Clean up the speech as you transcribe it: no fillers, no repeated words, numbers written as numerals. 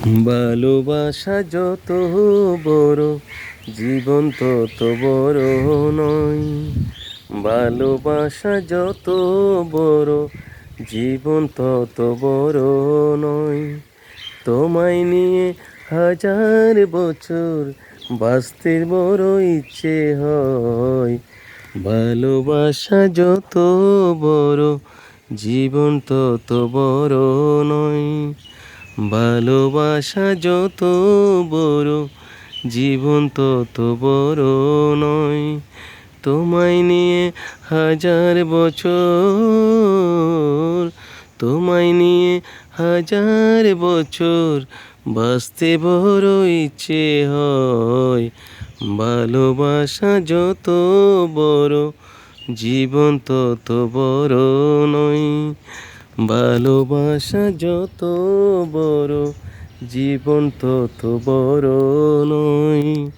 ভালোবাসা যত বড়, জীবন তত বড় নয়। ভালোবাসা যত বড়, জীবন তত বড় নয়। তোমায় নিয়ে হাজার বছর বাঁচতে বড় ইচ্ছে হয়। ভালোবাসা যত বড়, জীবন তত বড় নয়। ভালোবাসা যত বড়, জীবন তত বড় নয়। তোমায় নিয়ে হাজার বছর, তোমায় নিয়ে হাজার বছর বাঁচতে বড় ইচ্ছে হয়। ভালোবাসা যত বড়, জীবন তত বড় নয়। ভালোবাসা যত বড়, জীবন তত বড় নয়।